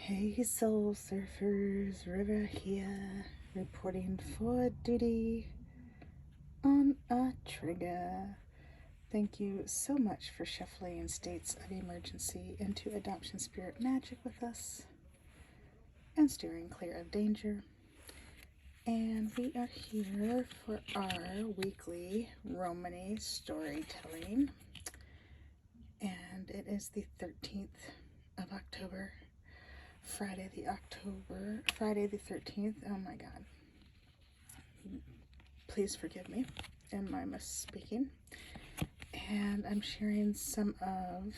Hey, soul surfers, River here, reporting for duty on a trigger. Thank you so much for shuffling states of emergency into adoption spirit magic with us and steering clear of danger. And we are here for our weekly Romany storytelling. And it is the 13th of October. Friday the 13th. Oh my God. Please forgive me in my misspeaking. And I'm sharing some of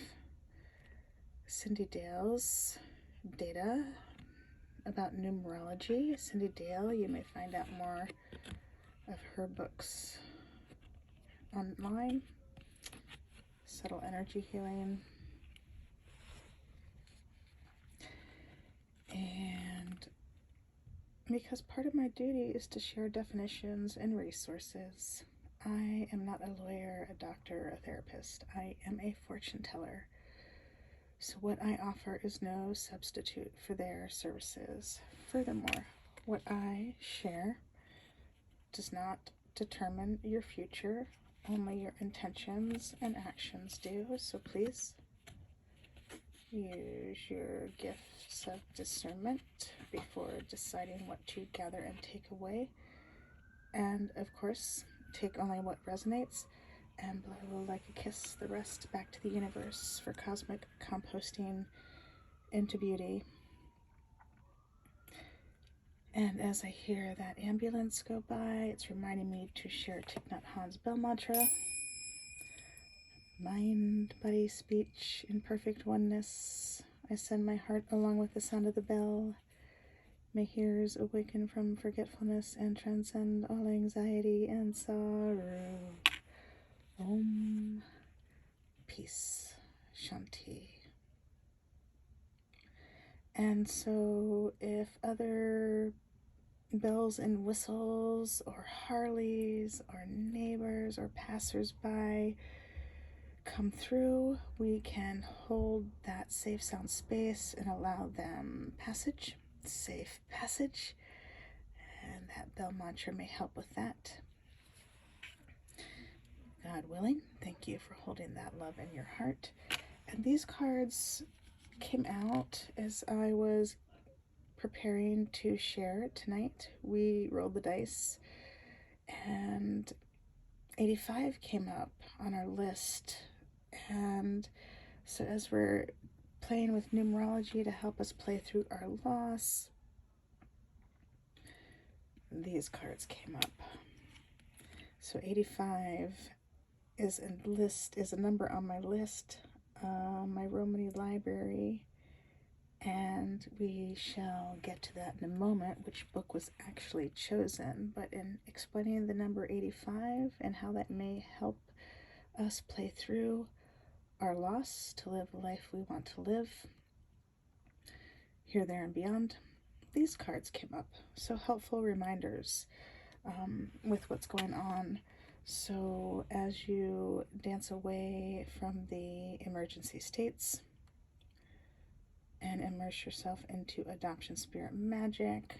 Cindy Dale's data about numerology. Cindy Dale, you may find out more of her books online. Subtle Energy Healing. And because part of my duty is to share definitions and resources. I am not a lawyer, a doctor, a therapist. I am a fortune teller. So what I offer is no substitute for their services. Furthermore, what I share does not determine your future. Only your intentions and actions do. So please use your gifts of discernment before deciding what to gather and take away. And of course, take only what resonates and blow like a kiss the rest back to the universe for cosmic composting into beauty. And as I hear that ambulance go by, it's reminding me to share Thich Nhat Hanh's bell mantra. Mind, body, speech in perfect oneness. I send my heart along with the sound of the bell. May hearers awaken from forgetfulness and transcend all anxiety and sorrow. Om. Peace. Shanti. And so if other bells and whistles or Harleys or neighbors or passers-by come through, we can hold that safe sound space and allow them passage, safe passage, and that bell mantra may help with that. God willing, thank you for holding that love in your heart. And these cards came out as I was preparing to share tonight. We rolled the dice and 85 came up on our list. And so as we're playing with numerology to help us play through our loss, these cards came up. So 85 is a number on my list, my Romany library, and we shall get to that in a moment, which book was actually chosen. But in explaining the number 85 and how that may help us play through our loss to live the life we want to live, here, there, and beyond, these cards came up. So helpful reminders with what's going on. So as you dance away from the emergency states and immerse yourself into adoption spirit magic,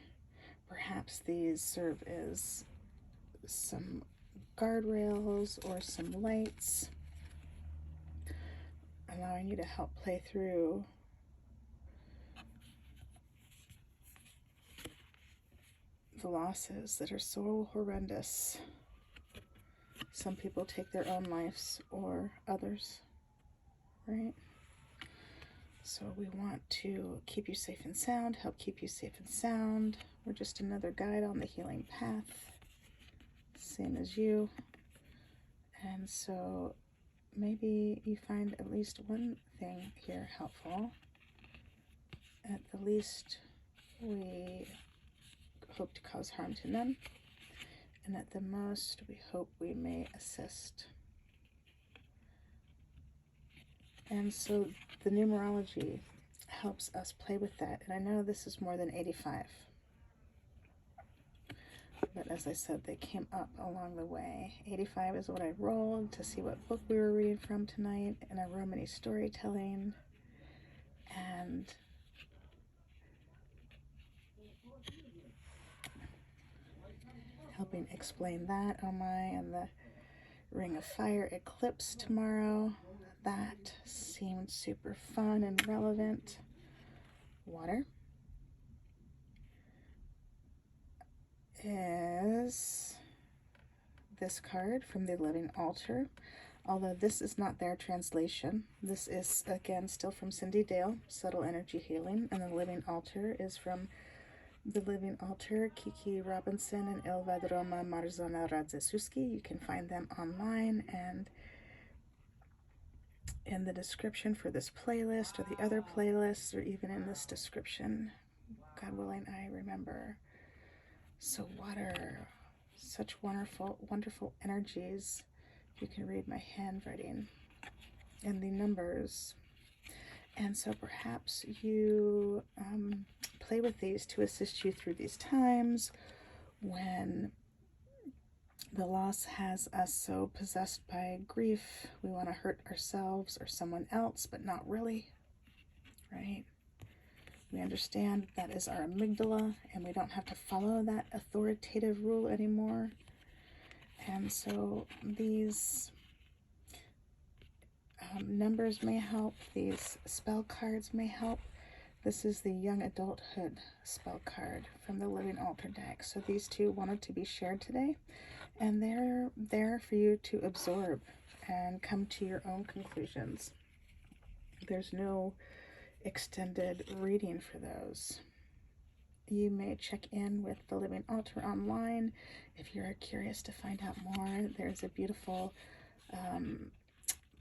perhaps these serve as some guardrails or some lights, allowing you to help play through the losses that are so horrendous. Some people take their own lives or others, right? So we want to keep you safe and sound, help keep you safe and sound. We're just another guide on the healing path, same as you. And so maybe you find at least one thing here helpful. At the least, we hope to cause harm to none. And at the most, we hope we may assist. And so the numerology helps us play with that. And I know this is more than 85. But as I said, they came up along the way. 85 is what I rolled to see what book we were reading from tonight in our Romany storytelling. And helping explain that. Oh my, and the Ring of Fire eclipse tomorrow. That seemed super fun and relevant. Water is this card from the Living Altar. Although this is not their translation. This is, again, still from Cindy Dale, Subtle Energy Healing. And the Living Altar is from the Living Altar, Kiki Robinson and Ilva Droma Marzona Radzesuski. You can find them online and in the description for this playlist or the other playlists, or even in this description. God willing, I remember. So water, such wonderful, wonderful energies. You can read my handwriting and the numbers. And so perhaps you play with these to assist you through these times when the loss has us so possessed by grief, we want to hurt ourselves or someone else, but not really, right? We understand that is our amygdala, and we don't have to follow that authoritative rule anymore. And so these numbers may help, these spell cards may help. This is the Young Adulthood spell card from the Living Altar deck. So these two wanted to be shared today. And they're there for you to absorb and come to your own conclusions. There's no extended reading for those. You may check in with the Living Altar online if you're curious to find out more. There's a beautiful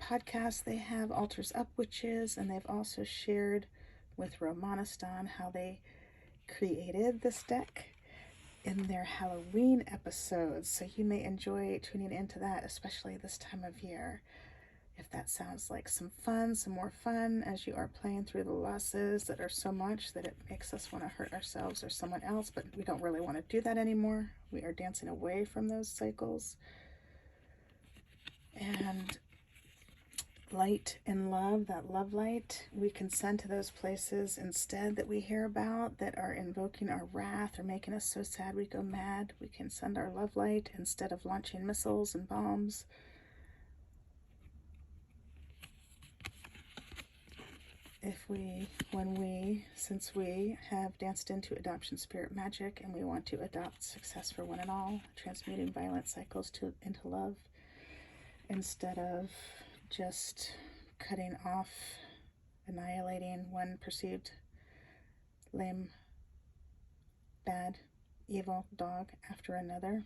podcast they have, Altars Up Witches, and they've also shared with Romanistan how they created this deck in their Halloween episodes, so you may enjoy tuning into that, especially this time of year. If that sounds like some fun, some more fun as you are playing through the losses that are so much that it makes us want to hurt ourselves or someone else, but we don't really want to do that anymore. We are dancing away from those cycles. And light and love, that love light, we can send to those places instead that we hear about that are invoking our wrath or making us so sad we go mad. We can send our love light instead of launching missiles and bombs. Since we have danced into adoption spirit magic and we want to adopt success for one and all, transmuting violent cycles into love instead of just cutting off, annihilating one perceived lame, bad, evil dog after another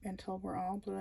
until we're all blue